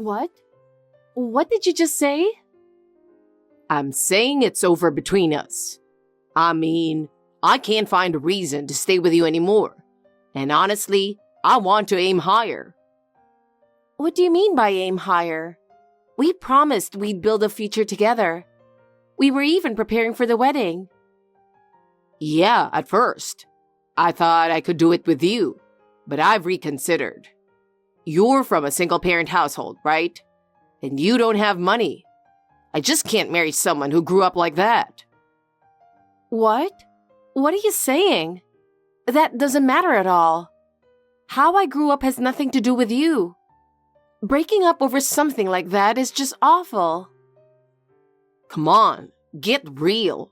What? What did you just say? I'm saying it's over between us. I mean, I can't find a reason to stay with you anymore. And honestly, I want to aim higher. What do you mean by aim higher? We promised we'd build a future together. We were even preparing for the wedding. Yeah, at first. I thought I could do it with you, but I've reconsidered. You're from a single-parent household, right? And you don't have money. I just can't marry someone who grew up like that. What? What are you saying? That doesn't matter at all. How I grew up has nothing to do with you. Breaking up over something like that is just awful. Come on, get real.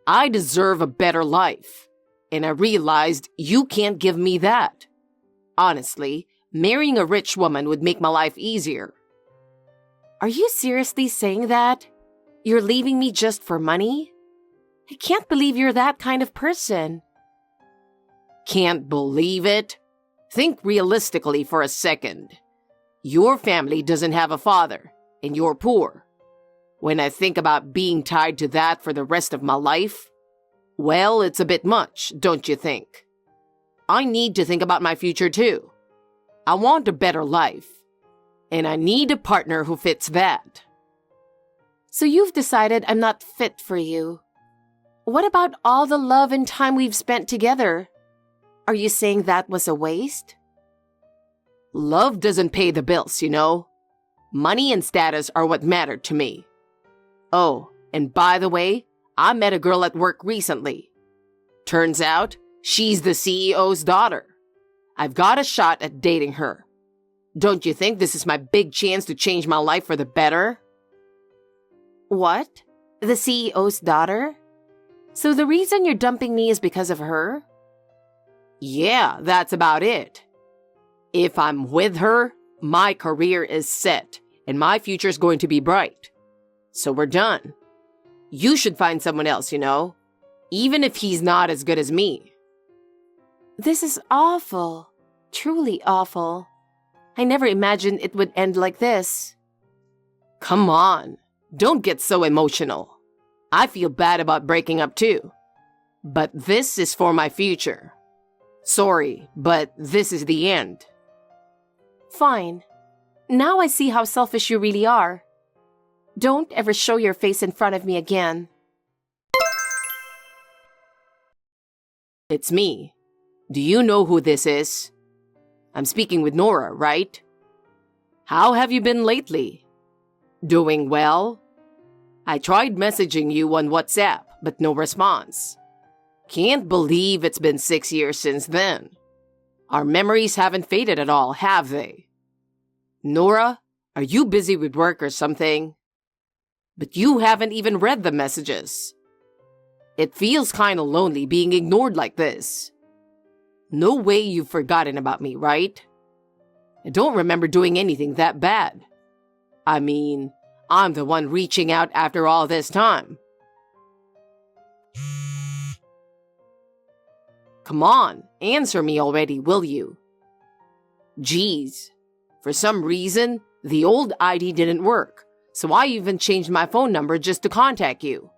I deserve a better life. And I realized you can't give me that. Honestly, marrying a rich woman would make my life easier. Are you seriously saying that? You're leaving me just for money? I can't believe you're that kind of person. Can't believe it? Think realistically for a second. Your family doesn't have a father, and you're poor. When I think about being tied to that for the rest of my life, well, it's a bit much, don't you think? I need to think about my future too. I want a better life, and I need a partner who fits that. So you've decided I'm not fit for you. What about all the love and time we've spent together? Are you saying that was a waste? Love doesn't pay the bills, you know. Money and status are what matter to me. Oh, and by the way, I met a girl at work recently. Turns out, she's the CEO's daughter. I've got a shot at dating her. Don't you think this is my big chance to change my life for the better? What? The CEO's daughter? So the reason you're dumping me is because of her? Yeah, that's about it. If I'm with her, my career is set, and my future's going to be bright. So we're done. You should find someone else, you know, even if he's not as good as me. This is awful. Truly awful. I never imagined it would end like this. Come on, don't get so emotional. I feel bad about breaking up too. But this is for my future. Sorry, but this is the end. Fine. Now I see how selfish you really are. Don't ever show your face in front of me again. It's me. Do you know who this is? I'm speaking with Nora, right? How have you been lately? Doing well? I tried messaging you on WhatsApp, but no response. Can't believe it's been 6 years since then. Our memories haven't faded at all, have they? Nora, are you busy with work or something? But you haven't even read the messages. It feels kinda lonely being ignored like this. No way you've forgotten about me, right? I don't remember doing anything that bad. I mean, I'm the one reaching out after all this time. Come on, answer me already, will you? Geez, for some reason, the old ID didn't work. So I even changed my phone number just to contact you.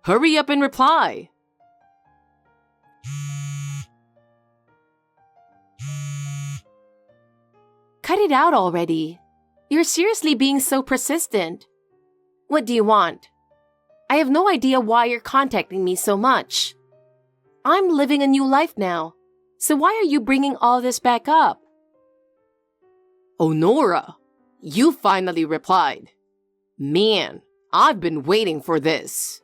Hurry up and reply. Cut it out already. You're seriously being so persistent. What do you want? I have no idea why you're contacting me so much. I'm living a new life now. So why are you bringing all this back up? Oh, Nora, you finally replied. Man, I've been waiting for this.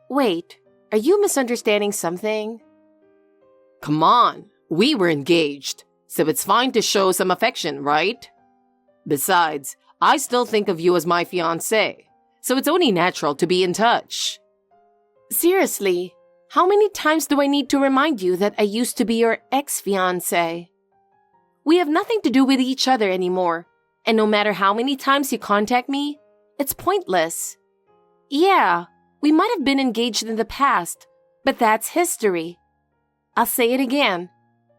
Wait, are you misunderstanding something? Come on, we were engaged, so it's fine to show some affection, right? Besides, I still think of you as my fiancé, so it's only natural to be in touch. Seriously, how many times do I need to remind you that I used to be your ex-fiancé? We have nothing to do with each other anymore. And no matter how many times you contact me, it's pointless. Yeah, we might have been engaged in the past, but that's history. I'll say it again.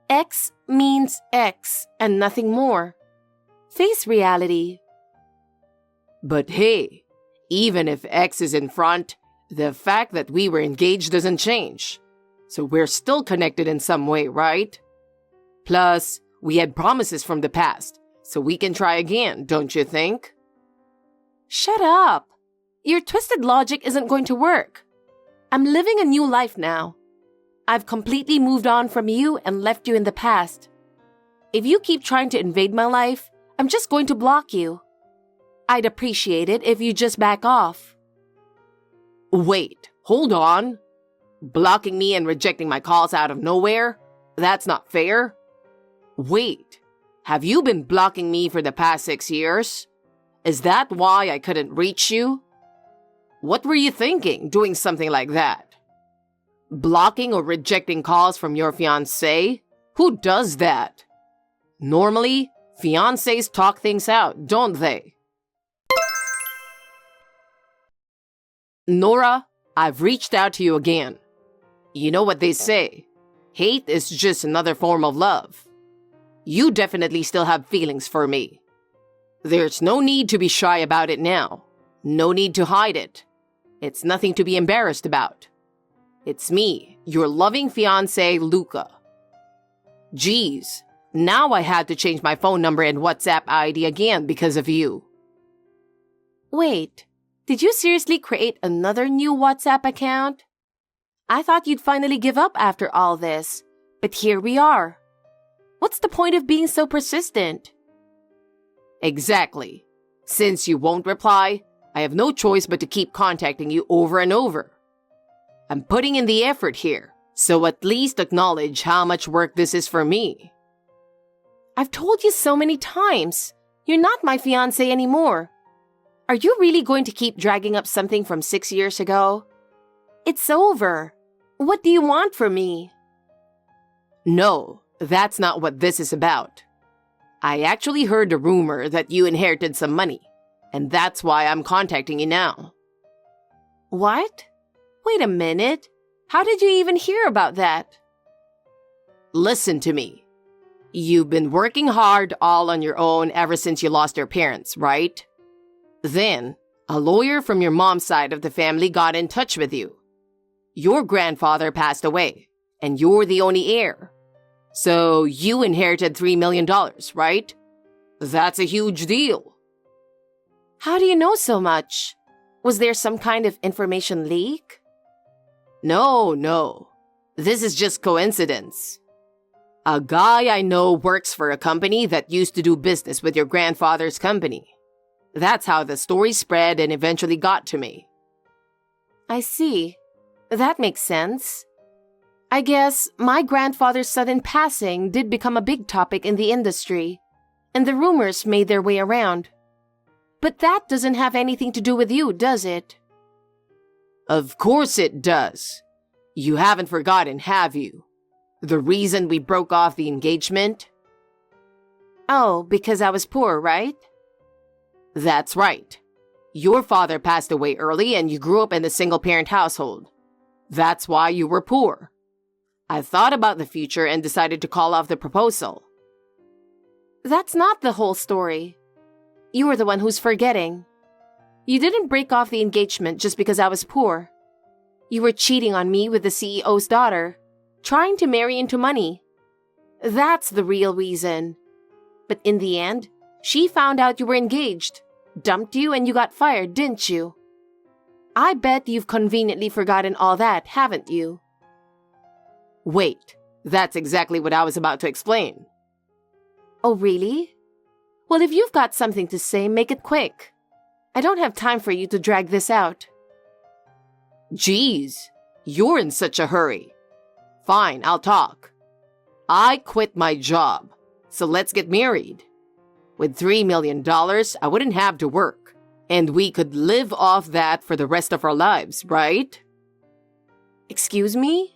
Ex means ex and nothing more. face reality. But hey, even if X is in front, the fact that we were engaged doesn't change. So we're still connected in some way, right? Plus, we had promises from the past, so we can try again, don't you think? Shut up! Your twisted logic isn't going to work. I'm living a new life now. I've completely moved on from you and left you in the past. If you keep trying to invade my life, I'm just going to block you. I'd appreciate it if you just back off. Wait, hold on. Blocking me and rejecting my calls out of nowhere? That's not fair. Wait, have you been blocking me for the past 6 years? Is that why I couldn't reach you? What were you thinking, doing something like that? Blocking or rejecting calls from your fiancé? Who does that? Normally, fiancés talk things out, don't they? Nora, I've reached out to you again. You know what they say. Hate is just another form of love. You definitely still have feelings for me. There's no need to be shy about it now. No need to hide it. It's nothing to be embarrassed about. It's me, your loving fiancé, Luca. Geez, now I had to change my phone number and WhatsApp ID again because of you. Wait, did you seriously create another new WhatsApp account? I thought you'd finally give up after all this, but here we are. What's the point of being so persistent? Exactly. Since you won't reply, I have no choice but to keep contacting you over and over. I'm putting in the effort here, so at least acknowledge how much work this is for me. I've told you so many times, you're not my fiancé anymore. Are you really going to keep dragging up something from 6 years ago? It's over. What do you want from me? No, that's not what this is about. I actually heard a rumor that you inherited some money, and that's why I'm contacting you now. What? Wait a minute. How did you even hear about that? Listen to me. You've been working hard all on your own ever since you lost your parents, right? Then, a lawyer from your mom's side of the family got in touch with you. Your grandfather passed away, and you're the only heir. So you inherited $3 million, right? That's a huge deal. How do you know so much? Was there some kind of information leak? No. This is just coincidence. A guy I know works for a company that used to do business with your grandfather's company. That's how the story spread and eventually got to me. I see. That makes sense. I guess my grandfather's sudden passing did become a big topic in the industry, and the rumors made their way around. But that doesn't have anything to do with you, does it? Of course it does. You haven't forgotten, have you? The reason we broke off the engagement? Oh, because I was poor, right? That's right. Your father passed away early and you grew up in a single-parent household. That's why you were poor. I thought about the future and decided to call off the proposal. That's not the whole story. You are the one who's forgetting. You didn't break off the engagement just because I was poor. You were cheating on me with the CEO's daughter, trying to marry into money. That's the real reason. But in the end, she found out you were engaged, dumped you, and you got fired, didn't you? I bet you've conveniently forgotten all that, haven't you? Wait, that's exactly what I was about to explain. Oh, really? Well, if you've got something to say, make it quick. I don't have time for you to drag this out. Geez, you're in such a hurry. Fine, I'll talk. I quit my job, so let's get married. With $3 million, I wouldn't have to work, and we could live off that for the rest of our lives, right? Excuse me?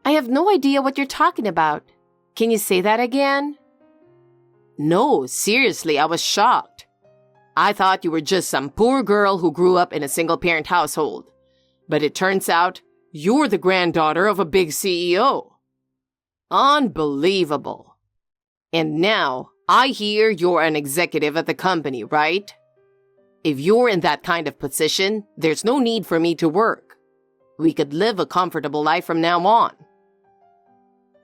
I have no idea what you're talking about. Can you say that again? No, seriously, I was shocked. I thought you were just some poor girl who grew up in a single-parent household. But it turns out you're the granddaughter of a big CEO. Unbelievable. And now, I hear you're an executive at the company, right? If you're in that kind of position, there's no need for me to work. We could live a comfortable life from now on.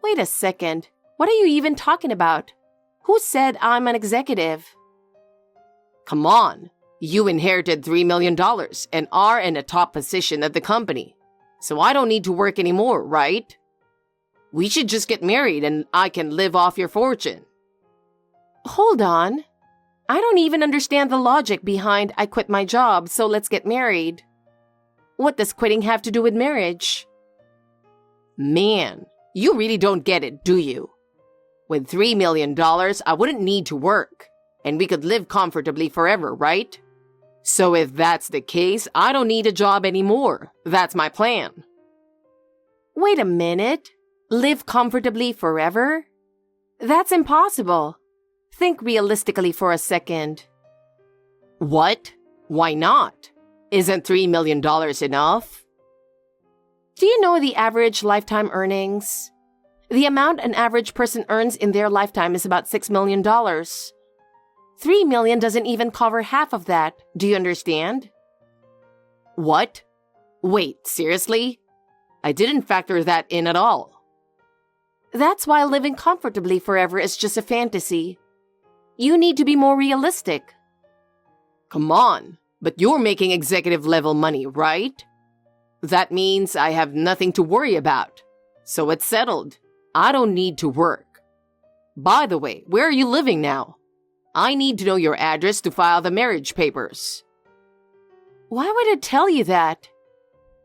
Wait a second. What are you even talking about? Who said I'm an executive? Come on. You inherited $3 million and are in a top position at the company. So I don't need to work anymore, right? We should just get married and I can live off your fortune. Hold on. I don't even understand the logic behind I quit my job, so let's get married. What does quitting have to do with marriage? Man, you really don't get it, do you? With $3 million, I wouldn't need to work, and we could live comfortably forever, right? So if that's the case, I don't need a job anymore. That's my plan. Wait a minute. Live comfortably forever? That's impossible. Think realistically for a second. What? Why not? Isn't $3 million enough? Do you know the average lifetime earnings? The amount an average person earns in their lifetime is about $6 million. $3 million doesn't even cover half of that. Do you understand? What? Wait, seriously? I didn't factor that in at all. That's why living comfortably forever is just a fantasy. You need to be more realistic. Come on, but you're making executive level money, right? That means I have nothing to worry about. So it's settled. I don't need to work. By the way, where are you living now? I need to know your address to file the marriage papers. Why would I tell you that?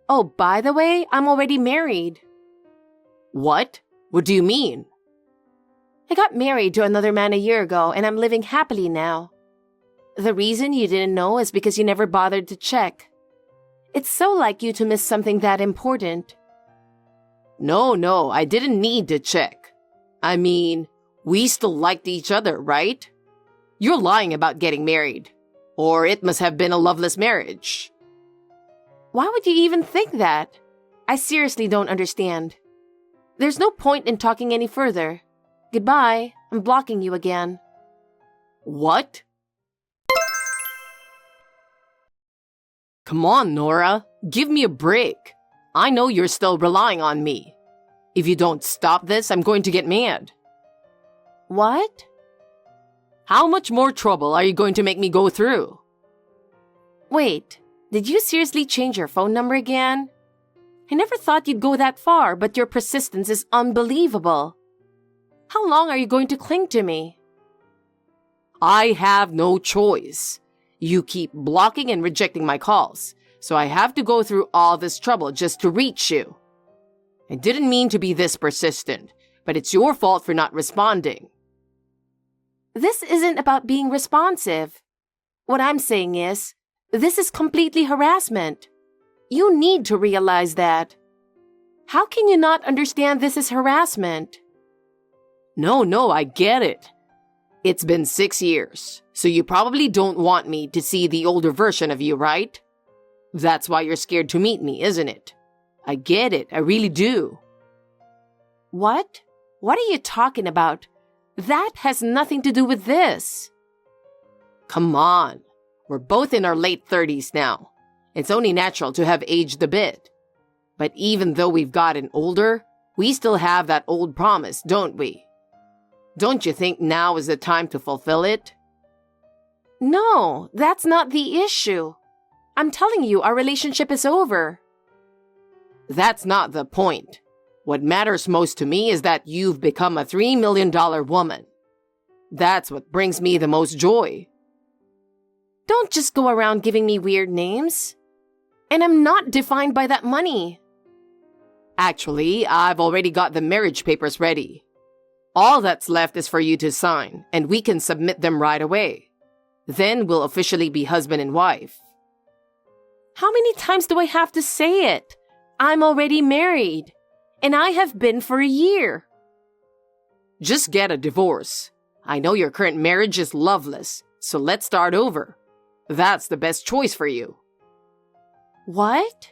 Oh, by the way, I'm already married. What? What do you mean? I got married to another man a year ago and I'm living happily now. The reason you didn't know is because you never bothered to check. It's so like you to miss something that important. No, I didn't need to check. I mean, we still liked each other, right? You're lying about getting married. Or it must have been a loveless marriage. Why would you even think that? I seriously don't understand. There's no point in talking any further. Goodbye. I'm blocking you again. What? Come on, Nora. Give me a break. I know you're still relying on me. If you don't stop this, I'm going to get mad. What? How much more trouble are you going to make me go through? Wait, did you seriously change your phone number again? I never thought you'd go that far, but your persistence is unbelievable. How long are you going to cling to me? I have no choice. You keep blocking and rejecting my calls, so I have to go through all this trouble just to reach you. I didn't mean to be this persistent, but it's your fault for not responding. This isn't about being responsive. What I'm saying is, this is completely harassment. You need to realize that. How can you not understand this is harassment? No, I get it. It's been 6 years, so you probably don't want me to see the older version of you, right? That's why you're scared to meet me, isn't it? I get it, I really do. What? What are you talking about? That has nothing to do with this. Come on, we're both in our late 30s now. It's only natural to have aged a bit. But even though we've gotten older, we still have that old promise, don't we? Don't you think now is the time to fulfill it? No, that's not the issue. I'm telling you, our relationship is over. That's not the point. What matters most to me is that you've become a $3 million woman. That's what brings me the most joy. Don't just go around giving me weird names. And I'm not defined by that money. Actually, I've already got the marriage papers ready. All that's left is for you to sign, and we can submit them right away. Then we'll officially be husband and wife. How many times do I have to say it? I'm already married, and I have been for a year. Just get a divorce. I know your current marriage is loveless, so let's start over. That's the best choice for you. What?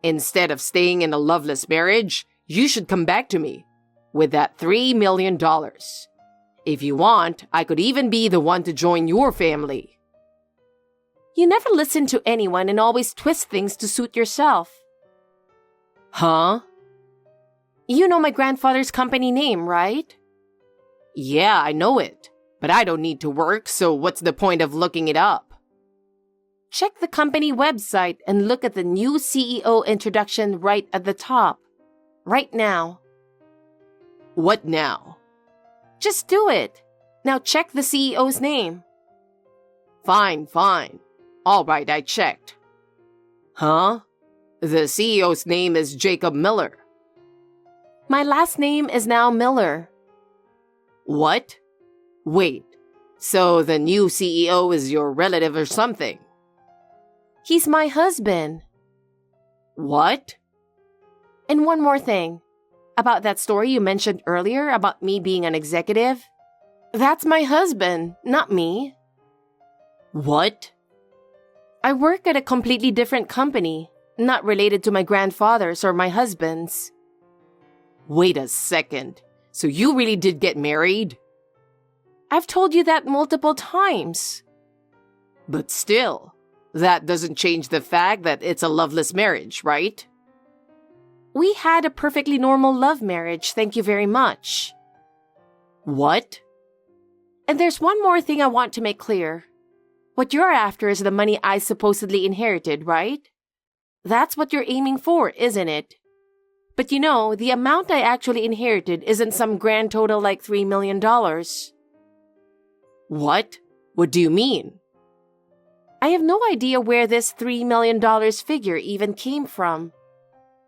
Instead of staying in a loveless marriage, you should come back to me with that $3 million. If you want, I could even be the one to join your family. You never listen to anyone and always twist things to suit yourself. Huh? You know my grandfather's company name, right? Yeah, I know it. But I don't need to work, so what's the point of looking it up? Check the company website and look at the new CEO introduction right at the top. Right now. What now? Just do it. Now check the CEO's name. Fine. All right, I checked. Huh? The CEO's name is Jacob Miller. My last name is now Miller. What? Wait, so the new CEO is your relative or something? He's my husband. What? And one more thing. About that story you mentioned earlier about me being an executive. That's my husband, not me. What? I work at a completely different company, not related to my grandfather's or my husband's. Wait a second. So you really did get married? I've told you that multiple times. But still, that doesn't change the fact that it's a loveless marriage, right? We had a perfectly normal love marriage, thank you very much. What? And there's one more thing I want to make clear. What you're after is the money I supposedly inherited, right? That's what you're aiming for, isn't it? But you know, the amount I actually inherited isn't some grand total like $3 million. What? What do you mean? I have no idea where this $3 million figure even came from.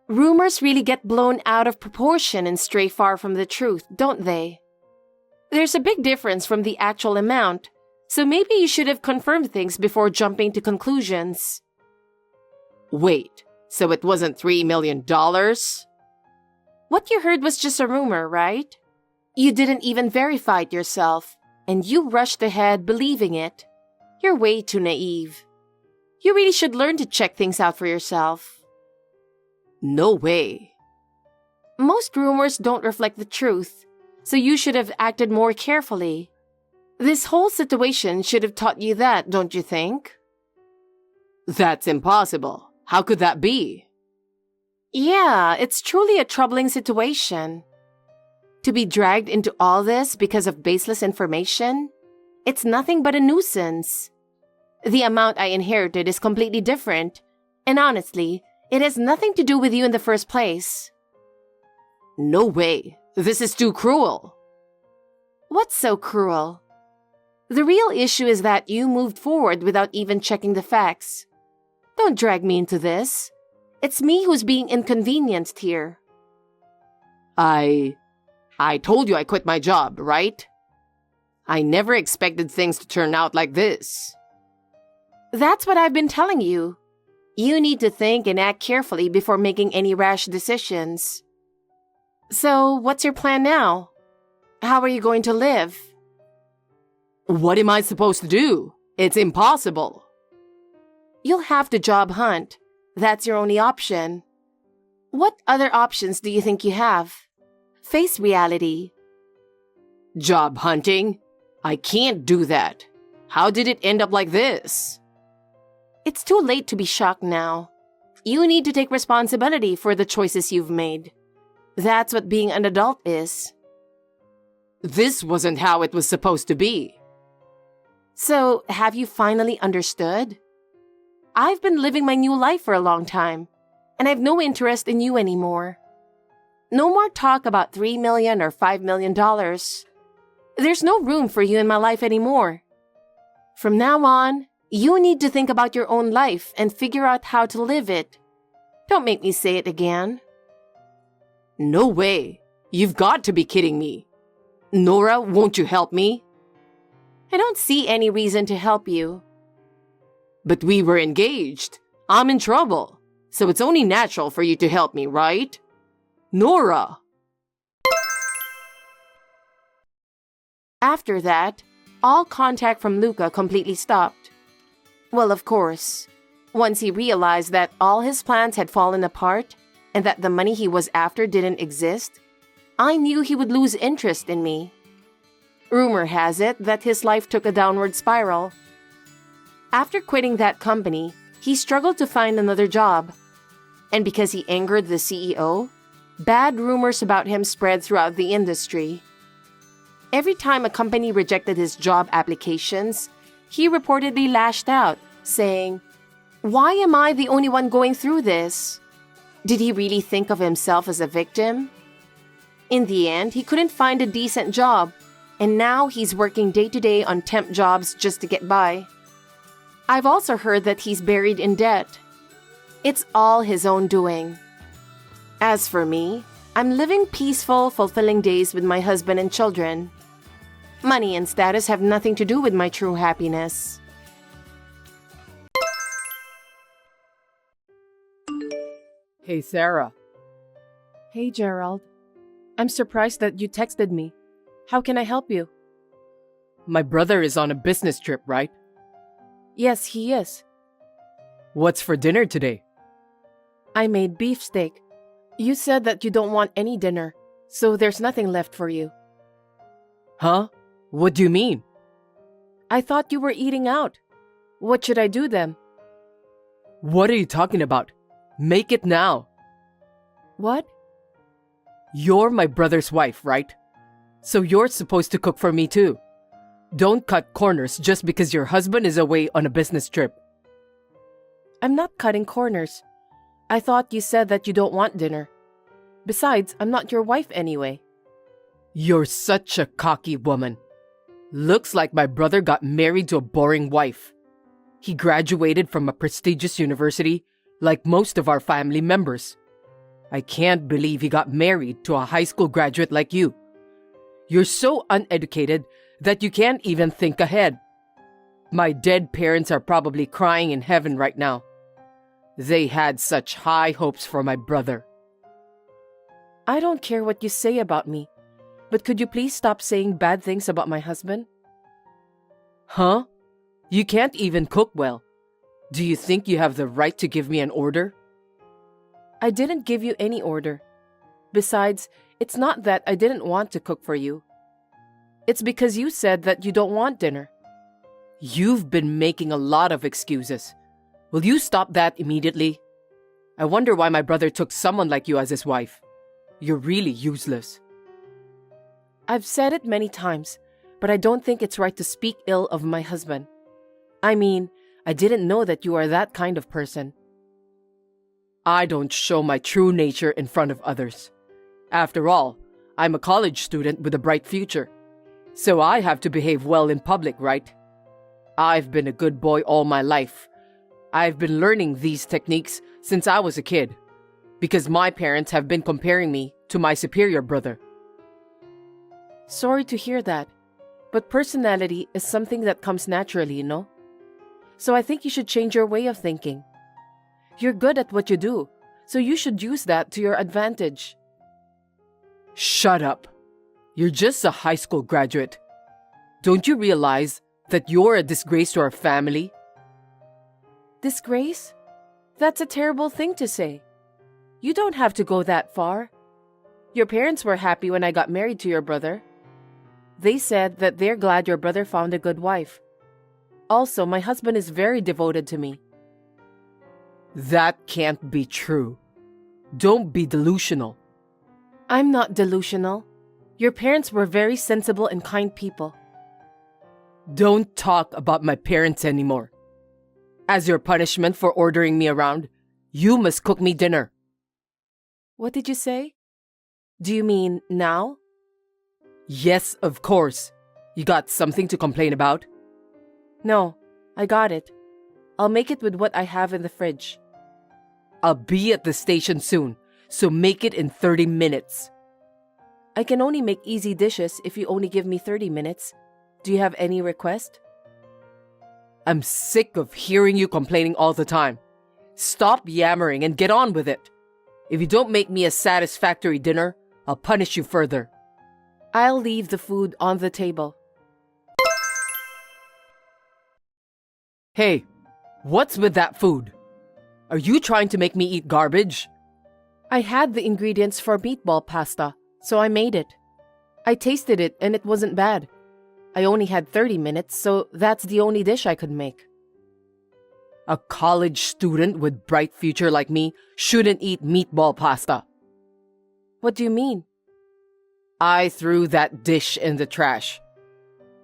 Rumors really get blown out of proportion and stray far from the truth, don't they? There's a big difference from the actual amount, so maybe you should have confirmed things before jumping to conclusions. Wait, so it wasn't $3 million? What you heard was just a rumor, right? You didn't even verify it yourself, and you rushed ahead believing it. You're way too naive. You really should learn to check things out for yourself. No way. Most rumors don't reflect the truth, so you should have acted more carefully. This whole situation should have taught you that, don't you think? That's impossible. How could that be? Yeah, it's truly a troubling situation. To be dragged into all this because of baseless information? It's nothing but a nuisance. The amount I inherited is completely different, and honestly, it has nothing to do with you in the first place. No way. This is too cruel. What's so cruel? The real issue is that you moved forward without even checking the facts. Don't drag me into this. It's me who's being inconvenienced here. I told you I quit my job, right? I never expected things to turn out like this. That's what I've been telling you. You need to think and act carefully before making any rash decisions. So, what's your plan now? How are you going to live? What am I supposed to do? It's impossible. You'll have to job hunt. That's your only option. What other options do you think you have? Face reality. Job hunting? I can't do that. How did it end up like this? It's too late to be shocked now. You need to take responsibility for the choices you've made. That's what being an adult is. This wasn't how it was supposed to be. So, have you finally understood? I've been living my new life for a long time, and I've no interest in you anymore. No more talk about $3 million or $5 million. There's no room for you in my life anymore. From now on, you need to think about your own life and figure out how to live it. Don't make me say it again. No way. You've got to be kidding me. Nora, won't you help me? I don't see any reason to help you. But we were engaged. I'm in trouble. So it's only natural for you to help me, right? Nora! After that, all contact from Luca completely stopped. Well, of course. Once he realized that all his plans had fallen apart and that the money he was after didn't exist, I knew he would lose interest in me. Rumor has it that his life took a downward spiral. After quitting that company, he struggled to find another job. And because he angered the CEO, bad rumors about him spread throughout the industry. Every time a company rejected his job applications, he reportedly lashed out, saying, "Why am I the only one going through this?" Did he really think of himself as a victim? In the end, he couldn't find a decent job, and now he's working day-to-day on temp jobs just to get by. I've also heard that he's buried in debt. It's all his own doing. As for me, I'm living peaceful, fulfilling days with my husband and children. Money and status have nothing to do with my true happiness. Hey, Sarah. Hey, Gerald. I'm surprised that you texted me. How can I help you? My brother is on a business trip, right? Yes, he is. What's for dinner today? I made beefsteak. You said that you don't want any dinner, so there's nothing left for you. Huh? What do you mean? I thought you were eating out. What should I do then? What are you talking about? Make it now. What? You're my brother's wife, right? So you're supposed to cook for me too. Don't cut corners just because your husband is away on a business trip. I'm not cutting corners. I thought you said that you don't want dinner. Besides, I'm not your wife anyway. You're such a cocky woman. Looks like my brother got married to a boring wife. He graduated from a prestigious university, like most of our family members. I can't believe he got married to a high school graduate like you. You're so uneducated that you can't even think ahead. My dead parents are probably crying in heaven right now. They had such high hopes for my brother. I don't care what you say about me, but could you please stop saying bad things about my husband? Huh? You can't even cook well. Do you think you have the right to give me an order? I didn't give you any order. Besides, it's not that I didn't want to cook for you. It's because you said that you don't want dinner. You've been making a lot of excuses. Will you stop that immediately? I wonder why my brother took someone like you as his wife. You're really useless. I've said it many times, but I don't think it's right to speak ill of my husband. I mean, I didn't know that you are that kind of person. I don't show my true nature in front of others. After all, I'm a college student with a bright future. So I have to behave well in public, right? I've been a good boy all my life. I've been learning these techniques since I was a kid, because my parents have been comparing me to my superior brother. Sorry to hear that, but personality is something that comes naturally, you know? So I think you should change your way of thinking. You're good at what you do, so you should use that to your advantage. Shut up. You're just a high school graduate. Don't you realize that you're a disgrace to our family? Disgrace? That's a terrible thing to say. You don't have to go that far. Your parents were happy when I got married to your brother. They said that they're glad your brother found a good wife. Also, my husband is very devoted to me. That can't be true. Don't be delusional. I'm not delusional. Your parents were very sensible and kind people. Don't talk about my parents anymore. As your punishment for ordering me around, you must cook me dinner. What did you say? Do you mean now? Yes, of course. You got something to complain about? No, I got it. I'll make it with what I have in the fridge. I'll be at the station soon, so make it in 30 minutes. I can only make easy dishes if you only give me 30 minutes. Do you have any request? I'm sick of hearing you complaining all the time. Stop yammering and get on with it. If you don't make me a satisfactory dinner, I'll punish you further. I'll leave the food on the table. Hey, what's with that food? Are you trying to make me eat garbage? I had the ingredients for meatball pasta, so I made it. I tasted it and it wasn't bad. I only had 30 minutes, so that's the only dish I could make. A college student with bright future like me shouldn't eat meatball pasta. What do you mean? I threw that dish in the trash.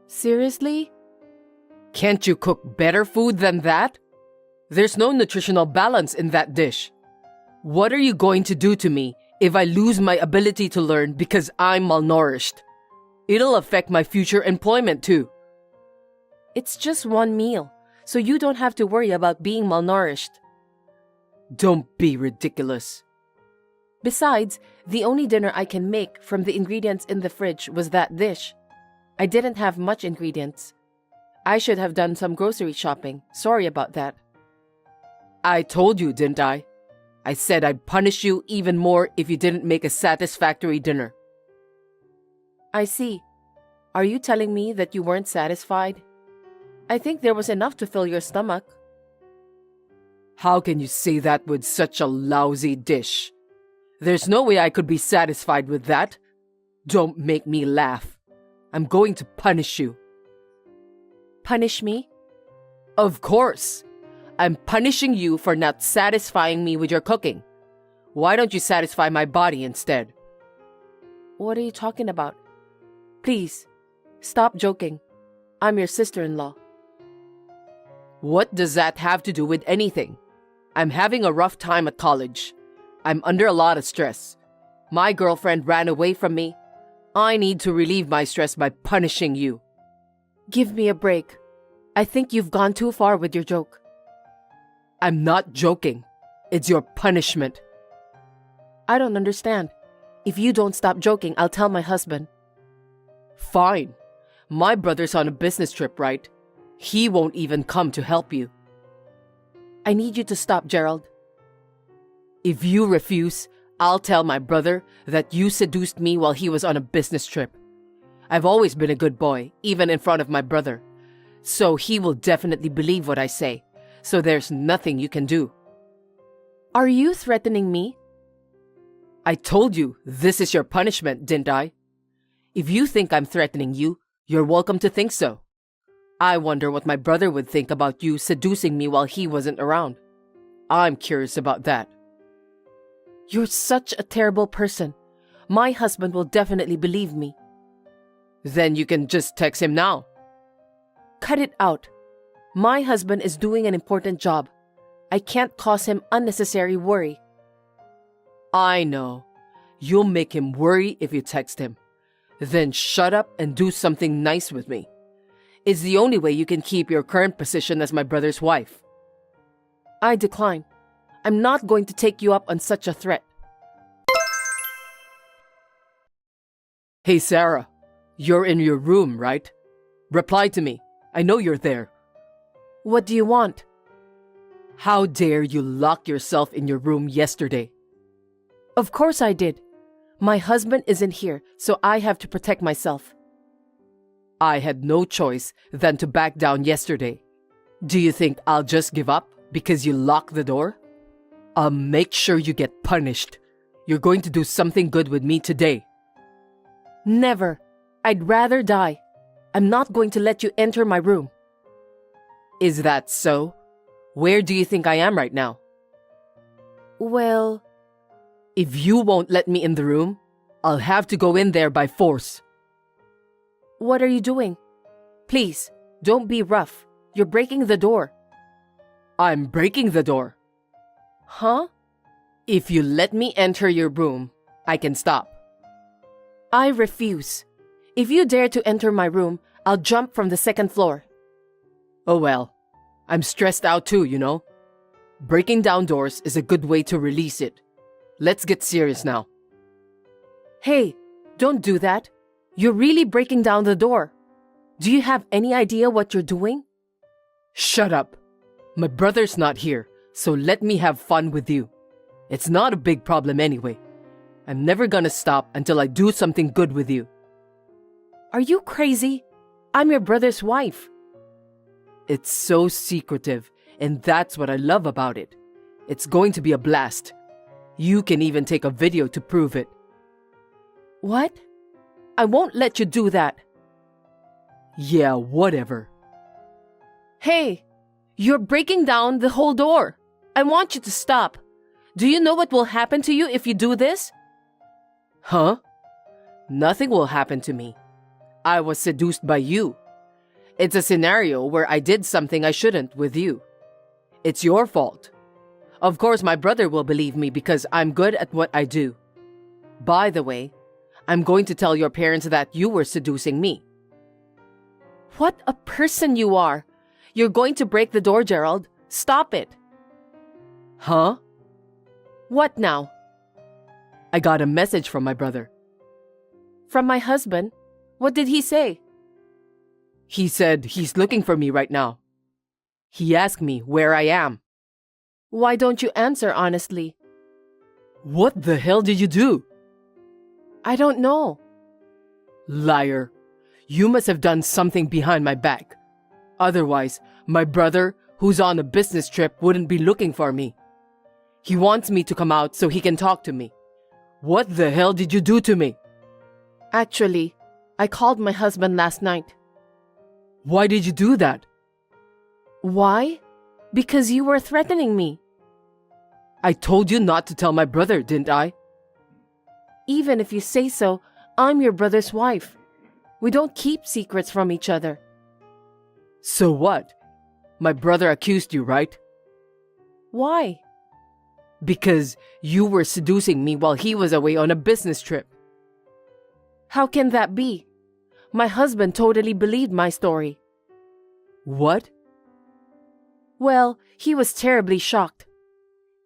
Seriously? Can't you cook better food than that? There's no nutritional balance in that dish. What are you going to do to me if I lose my ability to learn because I'm malnourished? It'll affect my future employment too. It's just one meal, so you don't have to worry about being malnourished. Don't be ridiculous. Besides, the only dinner I can make from the ingredients in the fridge was that dish. I didn't have much ingredients. I should have done some grocery shopping. Sorry about that. I told you, didn't I? I said I'd punish you even more if you didn't make a satisfactory dinner. I see. Are you telling me that you weren't satisfied? I think there was enough to fill your stomach. How can you say that with such a lousy dish? There's no way I could be satisfied with that. Don't make me laugh. I'm going to punish you. Punish me? Of course. I'm punishing you for not satisfying me with your cooking. Why don't you satisfy my body instead? What are you talking about? Please, stop joking. I'm your sister-in-law. What does that have to do with anything? I'm having a rough time at college. I'm under a lot of stress. My girlfriend ran away from me. I need to relieve my stress by punishing you. Give me a break. I think you've gone too far with your joke. I'm not joking. It's your punishment. I don't understand. If you don't stop joking, I'll tell my husband. Fine. My brother's on a business trip, right? He won't even come to help you. I need you to stop, Gerald. If you refuse, I'll tell my brother that you seduced me while he was on a business trip. I've always been a good boy, even in front of my brother. So he will definitely believe what I say. So there's nothing you can do. Are you threatening me? I told you this is your punishment, didn't I? If you think I'm threatening you, you're welcome to think so. I wonder what my brother would think about you seducing me while he wasn't around. I'm curious about that. You're such a terrible person. My husband will definitely believe me. Then you can just text him now. Cut it out. My husband is doing an important job. I can't cause him unnecessary worry. I know. You'll make him worry if you text him. Then shut up and do something nice with me. It's the only way you can keep your current position as my brother's wife. I decline. I'm not going to take you up on such a threat. Hey, Sarah. You're in your room, right? Reply to me. I know you're there. What do you want? How dare you lock yourself in your room yesterday? Of course I did. My husband isn't here, so I have to protect myself. I had no choice than to back down yesterday. Do you think I'll just give up because you locked the door? I'll make sure you get punished. You're going to do something good with me today. Never. I'd rather die. I'm not going to let you enter my room. Is that so? Where do you think I am right now? Well, if you won't let me in the room, I'll have to go in there by force. What are you doing? Please, don't be rough. You're breaking the door. I'm breaking the door. Huh? If you let me enter your room, I can stop. I refuse. If you dare to enter my room, I'll jump from the second floor. Oh well, I'm stressed out too, you know. Breaking down doors is a good way to release it. Let's get serious now. Hey, don't do that. You're really breaking down the door. Do you have any idea what you're doing? Shut up. My brother's not here, so let me have fun with you. It's not a big problem anyway. I'm never gonna stop until I do something good with you. Are you crazy? I'm your brother's wife. It's so secretive, and that's what I love about it. It's going to be a blast. You can even take a video to prove it. What? I won't let you do that. Yeah, whatever. Hey, you're breaking down the whole door. I want you to stop. Do you know what will happen to you if you do this? Huh? Nothing will happen to me. I was seduced by you. It's a scenario where I did something I shouldn't with you. It's your fault. Of course, my brother will believe me because I'm good at what I do. By the way, I'm going to tell your parents that you were seducing me. What a person you are. You're going to break the door, Gerald. Stop it. Huh? What now? I got a message from my brother. From my husband? What did he say? He said he's looking for me right now. He asked me where I am. Why don't you answer honestly? What the hell did you do? I don't know. Liar. You must have done something behind my back. Otherwise, my brother, who's on a business trip, wouldn't be looking for me. He wants me to come out so he can talk to me. What the hell did you do to me? Actually, I called my husband last night. Why did you do that? Why? Because you were threatening me. I told you not to tell my brother, didn't I? Even if you say so, I'm your brother's wife. We don't keep secrets from each other. So what? My brother accused you, right? Why? Because you were seducing me while he was away on a business trip. How can that be? My husband totally believed my story. What? Well, he was terribly shocked.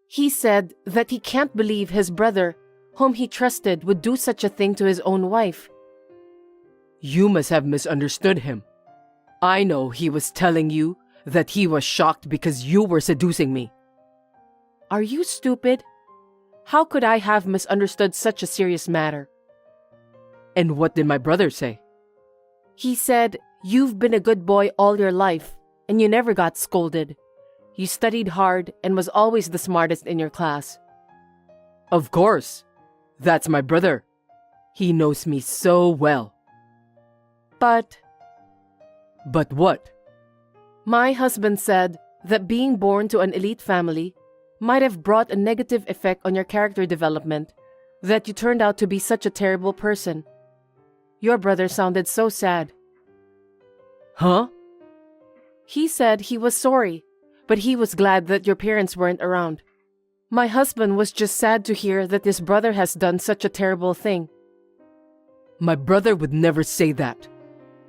He said that he can't believe his brother, whom he trusted, would do such a thing to his own wife. You must have misunderstood him. I know he was telling you that he was shocked because you were seducing me. Are you stupid? How could I have misunderstood such a serious matter? And what did my brother say? He said, you've been a good boy all your life, and you never got scolded. You studied hard and was always the smartest in your class. Of course. That's my brother. He knows me so well. But what? My husband said that being born to an elite family might have brought a negative effect on your character development, that you turned out to be such a terrible person. Your brother sounded so sad. Huh? He said he was sorry, but he was glad that your parents weren't around. My husband was just sad to hear that his brother has done such a terrible thing. My brother would never say that.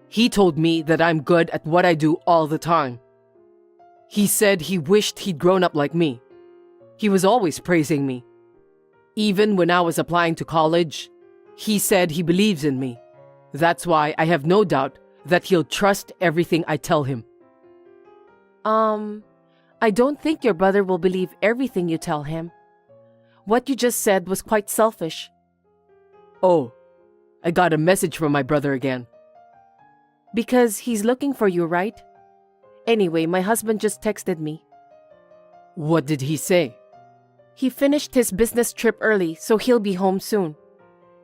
He told me that I'm good at what I do all the time. He said he wished he'd grown up like me. He was always praising me. Even when I was applying to college, he said he believes in me. That's why I have no doubt that he'll trust everything I tell him. I don't think your brother will believe everything you tell him. What you just said was quite selfish. Oh, I got a message from my brother again. Because he's looking for you, right? Anyway, my husband just texted me. What did he say? He finished his business trip early, so he'll be home soon.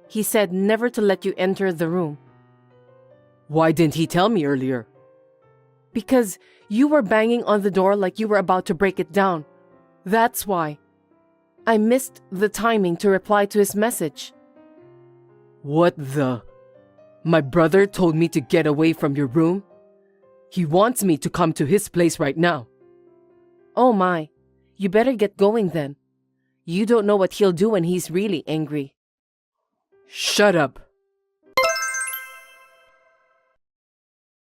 He said never to let you enter the room. Why didn't he tell me earlier? Because you were banging on the door like you were about to break it down. That's why. I missed the timing to reply to his message. What the? My brother told me to get away from your room? He wants me to come to his place right now. Oh my, you better get going then. You don't know what he'll do when he's really angry. Shut up.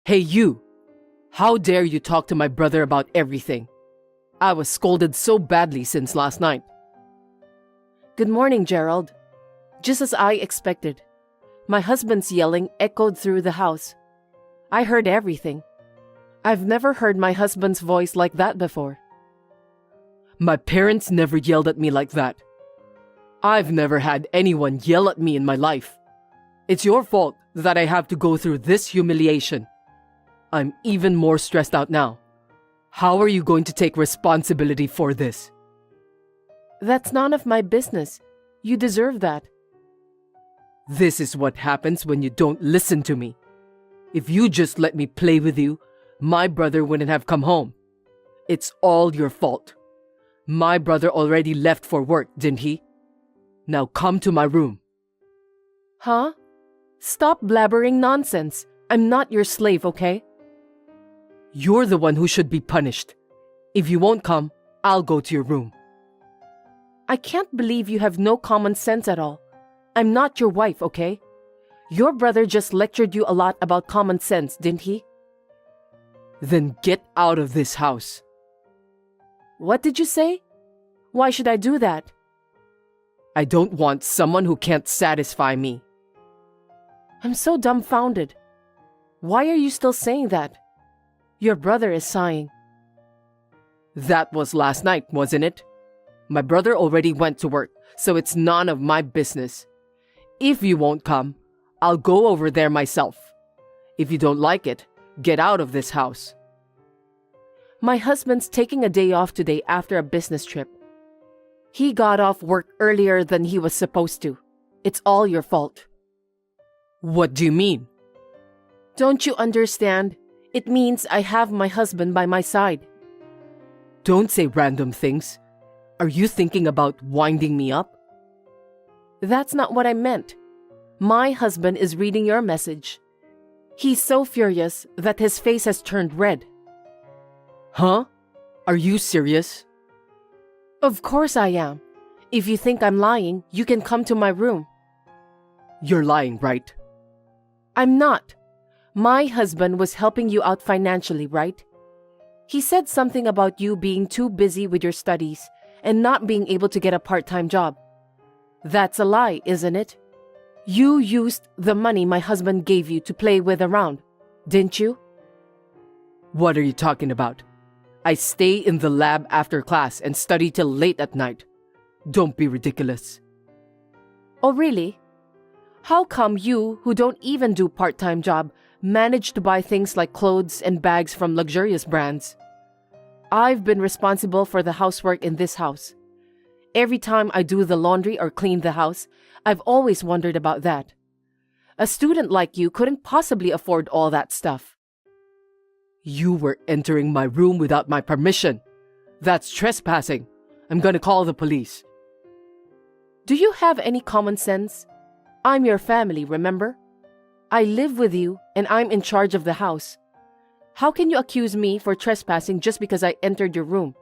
Hey you! How dare you talk to my brother about everything? I was scolded so badly since last night. Good morning, Gerald. Just as I expected. My husband's yelling echoed through the house. I heard everything. I've never heard my husband's voice like that before. My parents never yelled at me like that. I've never had anyone yell at me in my life. It's your fault that I have to go through this humiliation. I'm even more stressed out now. How are you going to take responsibility for this? That's none of my business. You deserve that. This is what happens when you don't listen to me. If you just let me play with you, my brother wouldn't have come home. It's all your fault. My brother already left for work, didn't he? Now come to my room. Huh? Stop blabbering nonsense. I'm not your slave, okay? You're the one who should be punished. If you won't come, I'll go to your room. I can't believe you have no common sense at all. I'm not your wife, okay? Your brother just lectured you a lot about common sense, didn't he? Then get out of this house. What did you say? Why should I do that? I don't want someone who can't satisfy me. I'm so dumbfounded. Why are you still saying that? Your brother is sighing. That was last night, wasn't it? My brother already went to work, so it's none of my business. If you won't come, I'll go over there myself. If you don't like it, get out of this house. My husband's taking a day off today after a business trip. He got off work earlier than he was supposed to. It's all your fault. What do you mean? Don't you understand? It means I have my husband by my side. Don't say random things. Are you thinking about winding me up? That's not what I meant. My husband is reading your message. He's so furious that his face has turned red. Huh? Are you serious? Of course I am. If you think I'm lying, you can come to my room. You're lying, right? I'm not. My husband was helping you out financially, right? He said something about you being too busy with your studies and not being able to get a part-time job. That's a lie, isn't it? You used the money my husband gave you to play with around, didn't you? What are you talking about? I stay in the lab after class and study till late at night. Don't be ridiculous. Oh, really? How come you, who don't even do part-time job, manage to buy things like clothes and bags from luxurious brands? I've been responsible for the housework in this house. Every time I do the laundry or clean the house, I've always wondered about that. A student like you couldn't possibly afford all that stuff. You were entering my room without my permission. That's trespassing. I'm gonna call the police. Do you have any common sense? I'm your family, remember? I live with you and I'm in charge of the house. How can you accuse me for trespassing just because I entered your room?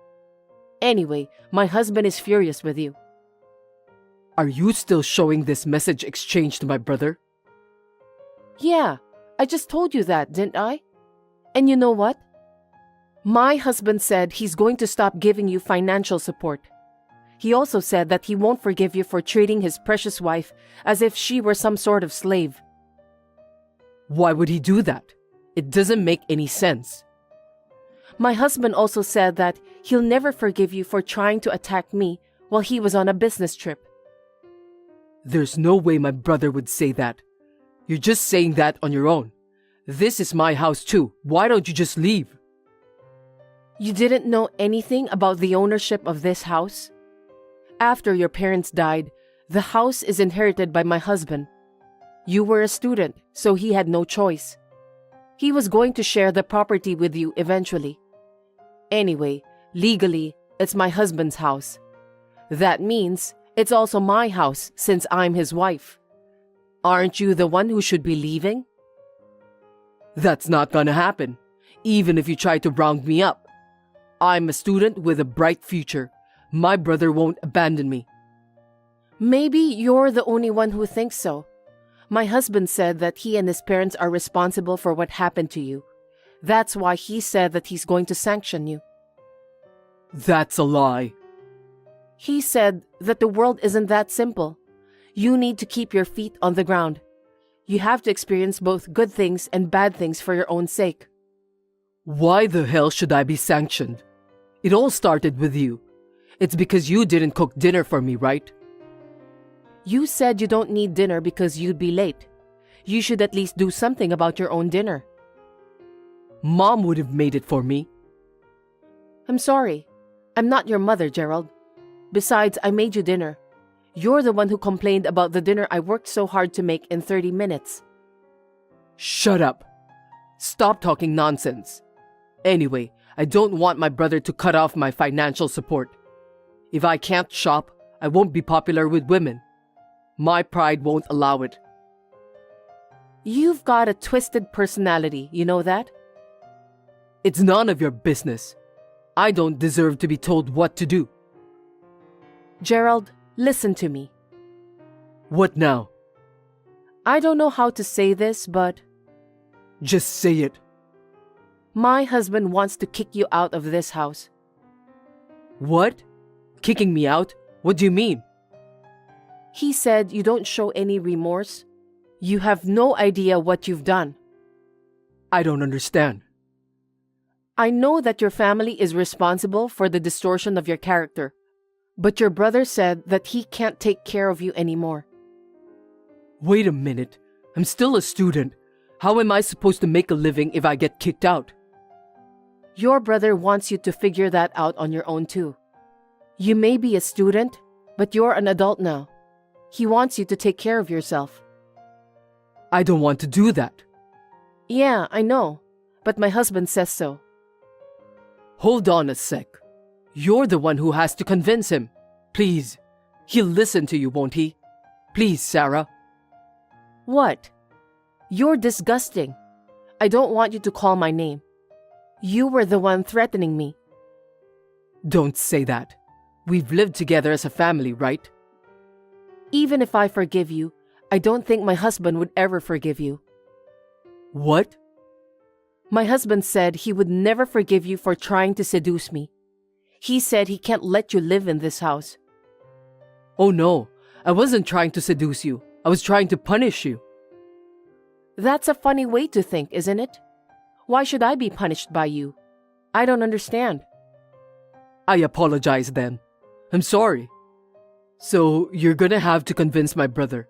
Anyway, my husband is furious with you. Are you still showing this message exchange to my brother? Yeah, I just told you that, didn't I? And you know what? My husband said he's going to stop giving you financial support. He also said that he won't forgive you for treating his precious wife as if she were some sort of slave. Why would he do that? It doesn't make any sense. My husband also said that he'll never forgive you for trying to attack me while he was on a business trip. There's no way my brother would say that. You're just saying that on your own. This is my house too. Why don't you just leave? You didn't know anything about the ownership of this house? After your parents died, the house is inherited by my husband. You were a student, so he had no choice. He was going to share the property with you eventually. Anyway, legally, it's my husband's house. That means it's also my house since I'm his wife. Aren't you the one who should be leaving? That's not gonna happen, even if you try to round me up. I'm a student with a bright future. My brother won't abandon me. Maybe you're the only one who thinks so. My husband said that he and his parents are responsible for what happened to you. That's why he said that he's going to sanction you. That's a lie. He said that the world isn't that simple. You need to keep your feet on the ground. You have to experience both good things and bad things for your own sake. Why the hell should I be sanctioned? It all started with you. It's because you didn't cook dinner for me, right? You said you don't need dinner because you'd be late. You should at least do something about your own dinner. Mom would have made it for me. I'm sorry. I'm not your mother, Gerald. Besides, I made you dinner. You're the one who complained about the dinner I worked so hard to make in 30 minutes. Shut up. Stop talking nonsense. Anyway, I don't want my brother to cut off my financial support. If I can't shop, I won't be popular with women. My pride won't allow it. You've got a twisted personality, you know that? It's none of your business. I don't deserve to be told what to do. Gerald, listen to me. What now? I don't know how to say this, but Just say it. my husband wants to kick you out of this house. What? Kicking me out? What do you mean? He said you don't show any remorse. You have no idea what you've done. I don't understand. I know that your family is responsible for the distortion of your character, but your brother said that he can't take care of you anymore. Wait a minute. I'm still a student. How am I supposed to make a living if I get kicked out? Your brother wants you to figure that out on your own too. You may be a student, but you're an adult now. He wants you to take care of yourself. I don't want to do that. Yeah, I know, but my husband says so. Hold on a sec. You're the one who has to convince him. Please. He'll listen to you, won't he? Please, Sarah. What? You're disgusting. I don't want you to call my name. You were the one threatening me. Don't say that. We've lived together as a family, right? Even if I forgive you, I don't think my husband would ever forgive you. What? My husband said he would never forgive you for trying to seduce me. He said he can't let you live in this house. Oh no, I wasn't trying to seduce you. I was trying to punish you. That's a funny way to think, isn't it? Why should I be punished by you? I don't understand. I apologize then. I'm sorry. So you're gonna have to convince my brother.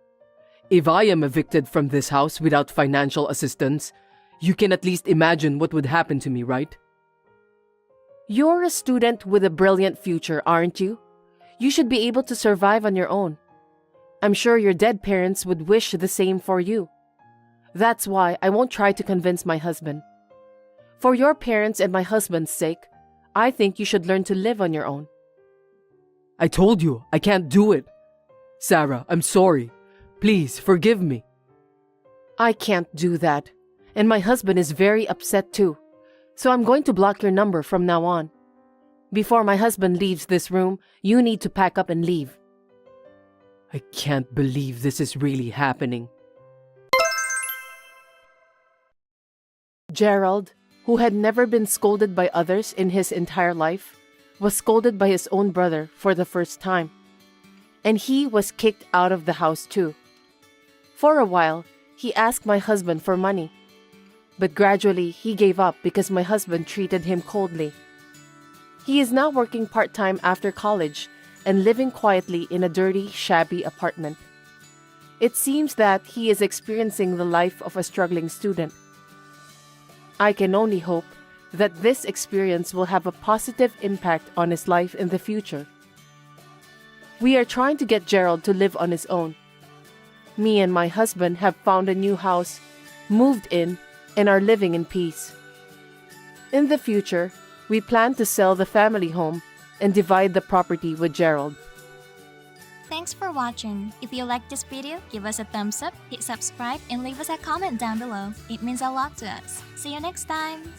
If I am evicted from this house without financial assistance, you can at least imagine what would happen to me, right? You're a student with a brilliant future, aren't you? You should be able to survive on your own. I'm sure your dead parents would wish the same for you. That's why I won't try to convince my husband. For your parents and my husband's sake, I think you should learn to live on your own. I told you, I can't do it. Sarah, I'm sorry. Please, forgive me. I can't do that. And my husband is very upset too. So I'm going to block your number from now on. Before my husband leaves this room, you need to pack up and leave. I can't believe this is really happening. Gerald, who had never been scolded by others in his entire life, was scolded by his own brother for the first time. And he was kicked out of the house too. For a while, he asked my husband for money. But gradually, he gave up because my husband treated him coldly. He is now working part-time after college and living quietly in a dirty, shabby apartment. It seems that he is experiencing the life of a struggling student. I can only hope that this experience will have a positive impact on his life in the future. We are trying to get Gerald to live on his own. Me and my husband have found a new house, moved in, and are living in peace. In the future, we plan to sell the family home and divide the property with Gerald. Thanks for watching. If you liked this video, give us a thumbs up, hit subscribe, and leave us a comment down below. It means a lot to us. See you next time!